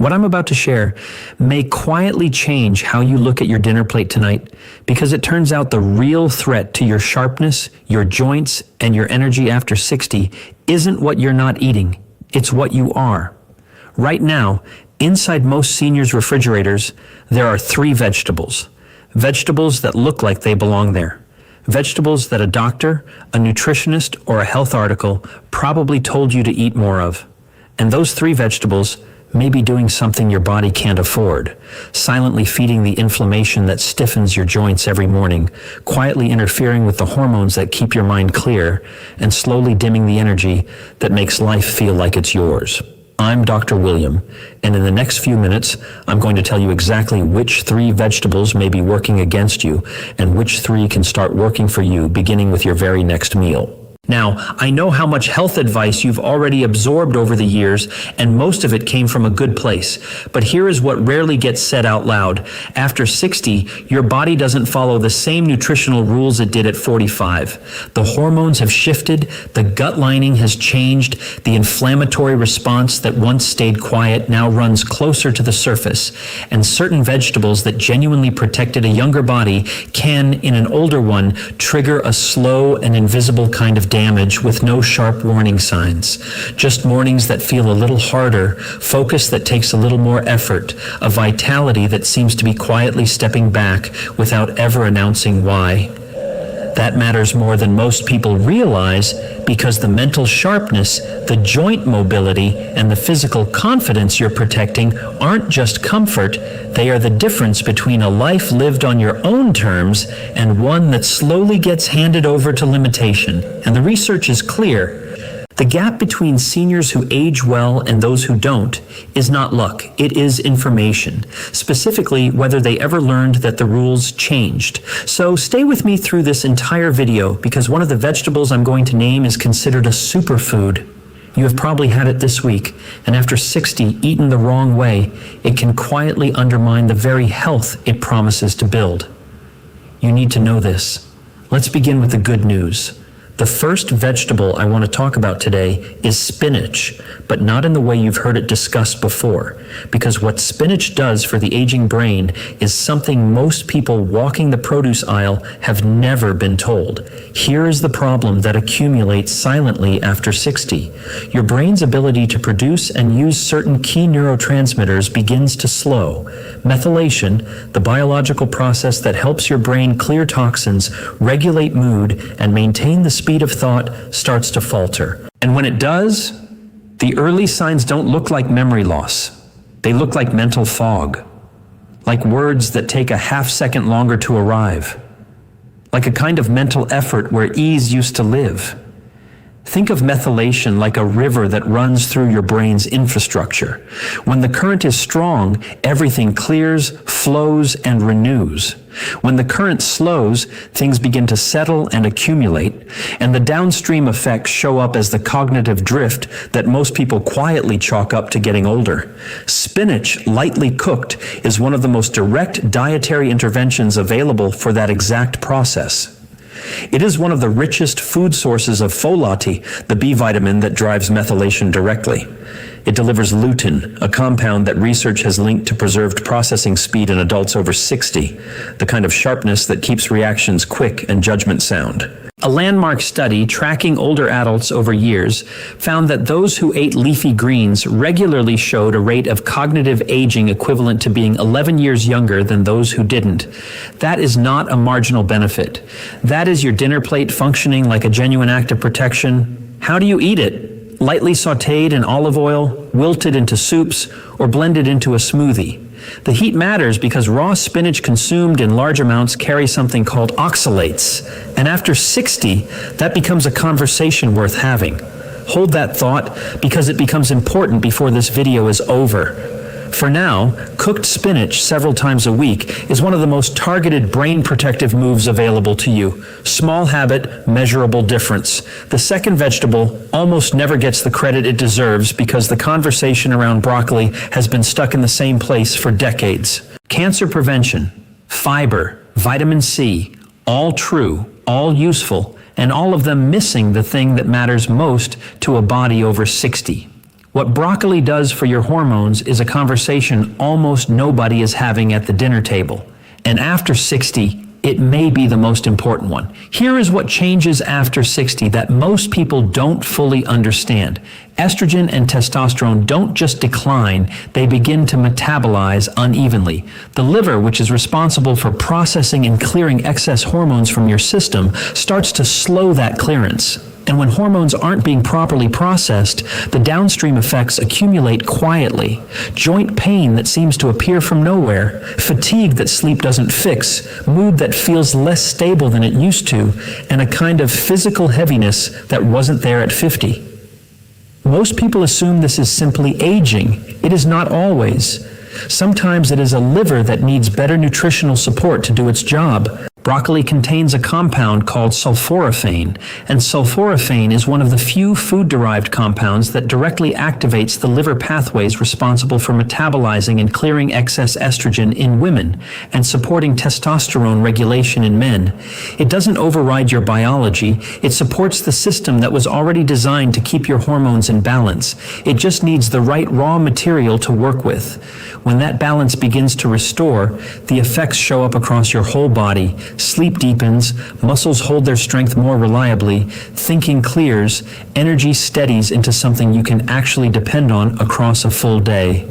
What I'm about to share may quietly change how you look at your dinner plate tonight, because it turns out the real threat to your sharpness, your joints, and your energy after 60 isn't what you're not eating, it's what you are. Right now, inside most seniors' refrigerators, there are 3 vegetables. Vegetables that look like they belong there. Vegetables that a doctor, a nutritionist, or a health article probably told you to eat more of. And those 3 vegetables may be doing something your body can't afford, silently feeding the inflammation that stiffens your joints every morning, quietly interfering with the hormones that keep your mind clear, and slowly dimming the energy that makes life feel like it's yours. I'm Dr. William, and in the next few minutes, I'm going to tell you exactly which 3 vegetables may be working against you, and which 3 can start working for you, beginning with your very next meal. Now, I know how much health advice you've already absorbed over the years, and most of it came from a good place. But here is what rarely gets said out loud. After 60, your body doesn't follow the same nutritional rules it did at 45. The hormones have shifted, the gut lining has changed, the inflammatory response that once stayed quiet now runs closer to the surface, and certain vegetables that genuinely protected a younger body can, in an older one, trigger a slow and invisible kind of damage with no sharp warning signs. Just mornings that feel a little harder, focus that takes a little more effort, a vitality that seems to be quietly stepping back without ever announcing why. That matters more than most people realize, because the mental sharpness, the joint mobility, and the physical confidence you're protecting aren't just comfort, they are the difference between a life lived on your own terms and one that slowly gets handed over to limitation. And the research is clear. The gap between seniors who age well and those who don't is not luck, it is information, specifically whether they ever learned that the rules changed. So stay with me through this entire video, because one of the vegetables I'm going to name is considered a superfood. You have probably had it this week, and after 60, eaten the wrong way, it can quietly undermine the very health it promises to build. You need to know this. Let's begin with the good news. The first vegetable I want to talk about today is spinach, but not in the way you've heard it discussed before, because what spinach does for the aging brain is something most people walking the produce aisle have never been told. Here is the problem that accumulates silently after 60. Your brain's ability to produce and use certain key neurotransmitters begins to slow. Methylation, the biological process that helps your brain clear toxins, regulate mood, and maintain the speed of thought, starts to falter. And when it does, the early signs don't look like memory loss. They look like mental fog, like words that take a half-second longer to arrive, like a kind of mental effort where ease used to live. Think of methylation like a river that runs through your brain's infrastructure. When the current is strong, everything clears, flows, and renews. When the current slows, things begin to settle and accumulate, and the downstream effects show up as the cognitive drift that most people quietly chalk up to getting older. Spinach, lightly cooked, is one of the most direct dietary interventions available for that exact process. It is one of the richest food sources of folate, the B vitamin that drives methylation directly. It delivers lutein, a compound that research has linked to preserved processing speed in adults over 60, the kind of sharpness that keeps reactions quick and judgment sound. A landmark study tracking older adults over years found that those who ate leafy greens regularly showed a rate of cognitive aging equivalent to being 11 years younger than those who didn't. That is not a marginal benefit. That is your dinner plate functioning like a genuine act of protection. How do you eat it? Lightly sautéed in olive oil, wilted into soups, or blended into a smoothie? The heat matters because raw spinach consumed in large amounts carry something called oxalates, and after 60, that becomes a conversation worth having. Hold that thought, because it becomes important before this video is over. For now, cooked spinach several times a week is one of the most targeted brain protective moves available to you. Small habit, measurable difference. The second vegetable almost never gets the credit it deserves because the conversation around broccoli has been stuck in the same place for decades. Cancer prevention, fiber, vitamin C, all true, all useful, and all of them missing the thing that matters most to a body over 60. What broccoli does for your hormones is a conversation almost nobody is having at the dinner table. And after 60, it may be the most important one. Here is what changes after 60 that most people don't fully understand. Estrogen and testosterone don't just decline, they begin to metabolize unevenly. The liver, which is responsible for processing and clearing excess hormones from your system, starts to slow that clearance. And when hormones aren't being properly processed, the downstream effects accumulate quietly. Joint pain that seems to appear from nowhere, fatigue that sleep doesn't fix, mood that feels less stable than it used to, and a kind of physical heaviness that wasn't there at 50. Most people assume this is simply aging. It is not always. Sometimes it is a liver that needs better nutritional support to do its job. Broccoli contains a compound called sulforaphane, and sulforaphane is one of the few food-derived compounds that directly activates the liver pathways responsible for metabolizing and clearing excess estrogen in women and supporting testosterone regulation in men. It doesn't override your biology, it supports the system that was already designed to keep your hormones in balance. It just needs the right raw material to work with. When that balance begins to restore, the effects show up across your whole body. Sleep deepens, muscles hold their strength more reliably, thinking clears, energy steadies into something you can actually depend on across a full day.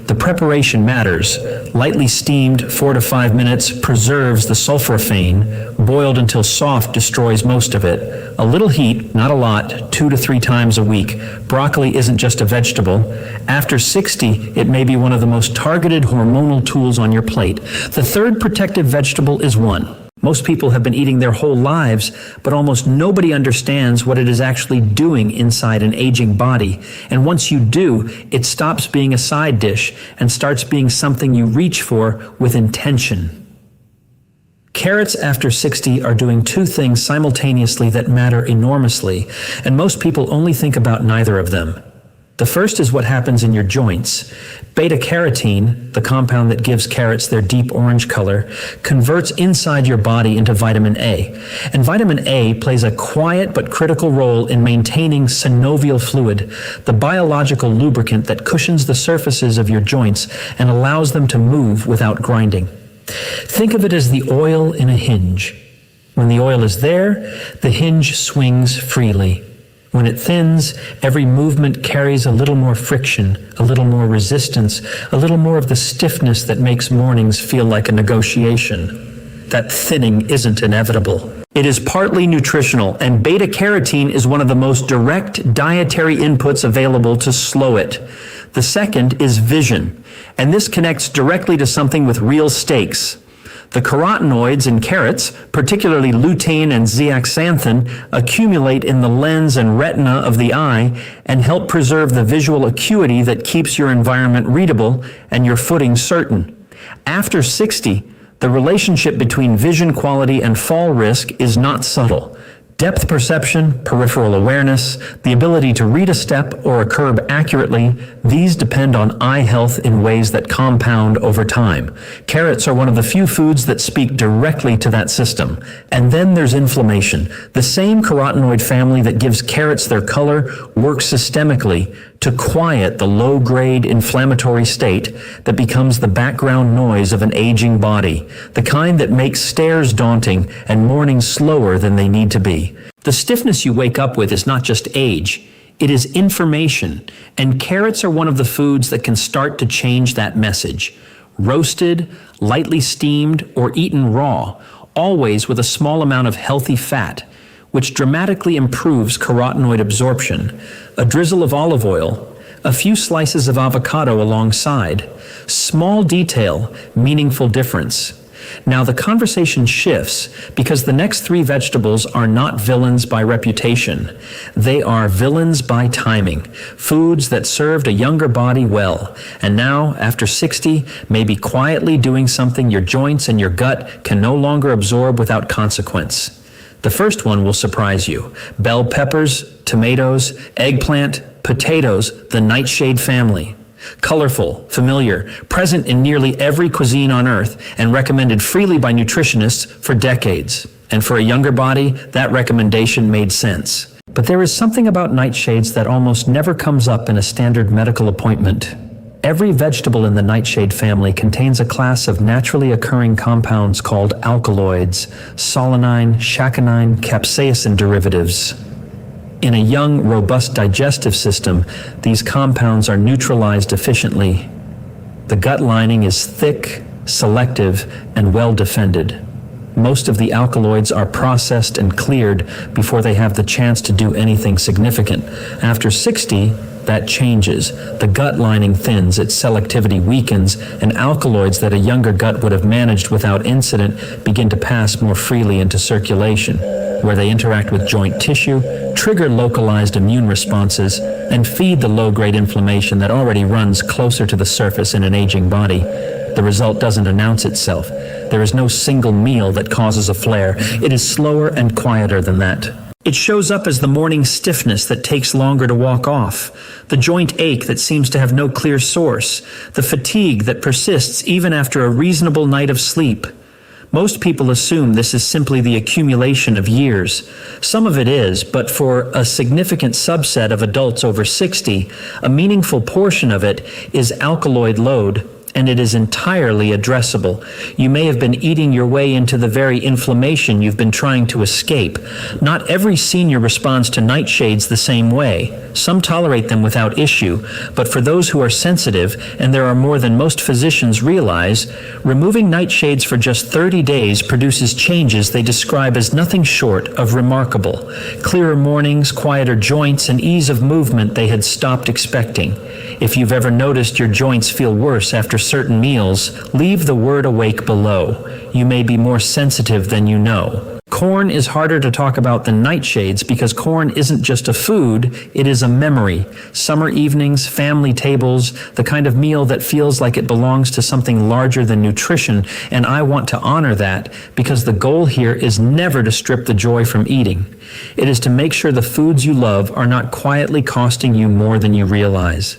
The preparation matters. Lightly steamed 4 to 5 minutes preserves the sulforaphane. Boiled until soft destroys most of it. A little heat, not a lot, 2 to 3 times a week. Broccoli isn't just a vegetable. After 60, it may be one of the most targeted hormonal tools on your plate. The third protective vegetable is one. Most people have been eating their whole lives, but almost nobody understands what it is actually doing inside an aging body. And once you do, it stops being a side dish and starts being something you reach for with intention. Carrots after 60 are doing two things simultaneously that matter enormously, and most people only think about neither of them. The first is what happens in your joints. Beta-carotene, the compound that gives carrots their deep orange color, converts inside your body into vitamin A. And vitamin A plays a quiet but critical role in maintaining synovial fluid, the biological lubricant that cushions the surfaces of your joints and allows them to move without grinding. Think of it as the oil in a hinge. When the oil is there, the hinge swings freely. When it thins, every movement carries a little more friction, a little more resistance, a little more of the stiffness that makes mornings feel like a negotiation. That thinning isn't inevitable. It is partly nutritional, and beta-carotene is one of the most direct dietary inputs available to slow it. The second is vision, and this connects directly to something with real stakes. The carotenoids in carrots, particularly lutein and zeaxanthin, accumulate in the lens and retina of the eye and help preserve the visual acuity that keeps your environment readable and your footing certain. After 60, the relationship between vision quality and fall risk is not subtle. Depth perception, peripheral awareness, the ability to read a step or a curb accurately, these depend on eye health in ways that compound over time. Carrots are one of the few foods that speak directly to that system. And then there's inflammation. The same carotenoid family that gives carrots their color works systemically to quiet the low-grade inflammatory state that becomes the background noise of an aging body, the kind that makes stairs daunting and mornings slower than they need to be. The stiffness you wake up with is not just age, it is information, and carrots are one of the foods that can start to change that message. Roasted, lightly steamed, or eaten raw, always with a small amount of healthy fat, which dramatically improves carotenoid absorption, a drizzle of olive oil, a few slices of avocado alongside. Small detail, meaningful difference. Now the conversation shifts because the next three vegetables are not villains by reputation. They are villains by timing, foods that served a younger body well, and now, after 60, may be quietly doing something your joints and your gut can no longer absorb without consequence. The first one will surprise you. Bell peppers, tomatoes, eggplant, potatoes, the nightshade family. Colorful, familiar, present in nearly every cuisine on earth, and recommended freely by nutritionists for decades. And for a younger body, that recommendation made sense. But there is something about nightshades that almost never comes up in a standard medical appointment. Every vegetable in the nightshade family contains a class of naturally occurring compounds called alkaloids, solanine, shaconine, capsaicin derivatives. In a young, robust digestive system, these compounds are neutralized efficiently. The gut lining is thick, selective, and well defended. Most of the alkaloids are processed and cleared before they have the chance to do anything significant. After 60, that changes. The gut lining thins, its selectivity weakens, and alkaloids that a younger gut would have managed without incident begin to pass more freely into circulation, where they interact with joint tissue, trigger localized immune responses, and feed the low-grade inflammation that already runs closer to the surface in an aging body. The result doesn't announce itself. There is no single meal that causes a flare. It is slower and quieter than that. It shows up as the morning stiffness that takes longer to walk off, the joint ache that seems to have no clear source, the fatigue that persists even after a reasonable night of sleep. Most people assume this is simply the accumulation of years. Some of it is, but for a significant subset of adults over 60, a meaningful portion of it is alkaloid load, and it is entirely addressable. You may have been eating your way into the very inflammation you've been trying to escape. Not every senior responds to nightshades the same way. Some tolerate them without issue, but for those who are sensitive, and there are more than most physicians realize, removing nightshades for just 30 days produces changes they describe as nothing short of remarkable. Clearer mornings, quieter joints, and ease of movement they had stopped expecting. If you've ever noticed your joints feel worse after certain meals, leave the word awake below. You may be more sensitive than you know. Corn is harder to talk about than nightshades because corn isn't just a food, it is a memory. Summer evenings, family tables, the kind of meal that feels like it belongs to something larger than nutrition, and I want to honor that because the goal here is never to strip the joy from eating. It is to make sure the foods you love are not quietly costing you more than you realize.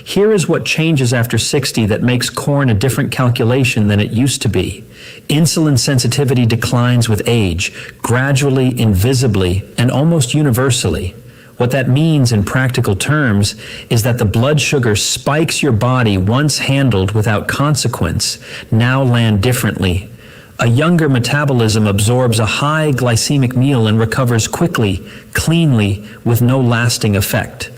Here is what changes after 60 that makes corn a different calculation than it used to be. Insulin sensitivity declines with age, gradually, invisibly, and almost universally. What that means in practical terms is that the blood sugar spikes your body once handled without consequence now land differently. A younger metabolism absorbs a high glycemic meal and recovers quickly, cleanly, with no lasting effect.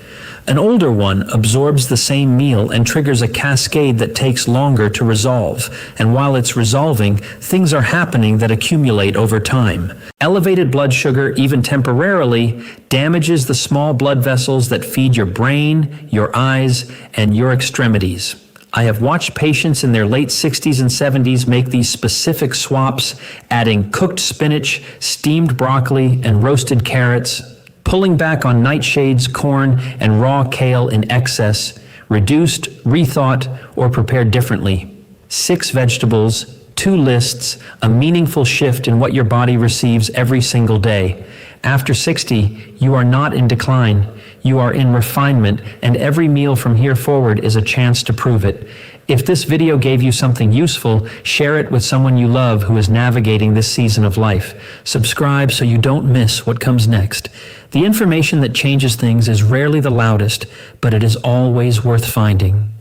An older one absorbs the same meal and triggers a cascade that takes longer to resolve. And while it's resolving, things are happening that accumulate over time. Elevated blood sugar, even temporarily, damages the small blood vessels that feed your brain, your eyes, and your extremities. I have watched patients in their late 60s and 70s make these specific swaps, adding cooked spinach, steamed broccoli, and roasted carrots, pulling back on nightshades, corn, and raw kale in excess, reduced, rethought, or prepared differently. 6 vegetables, 2 lists, a meaningful shift in what your body receives every single day. After 60, you are not in decline. You are in refinement, and every meal from here forward is a chance to prove it. If this video gave you something useful, share it with someone you love who is navigating this season of life. Subscribe so you don't miss what comes next. The information that changes things is rarely the loudest, but it is always worth finding.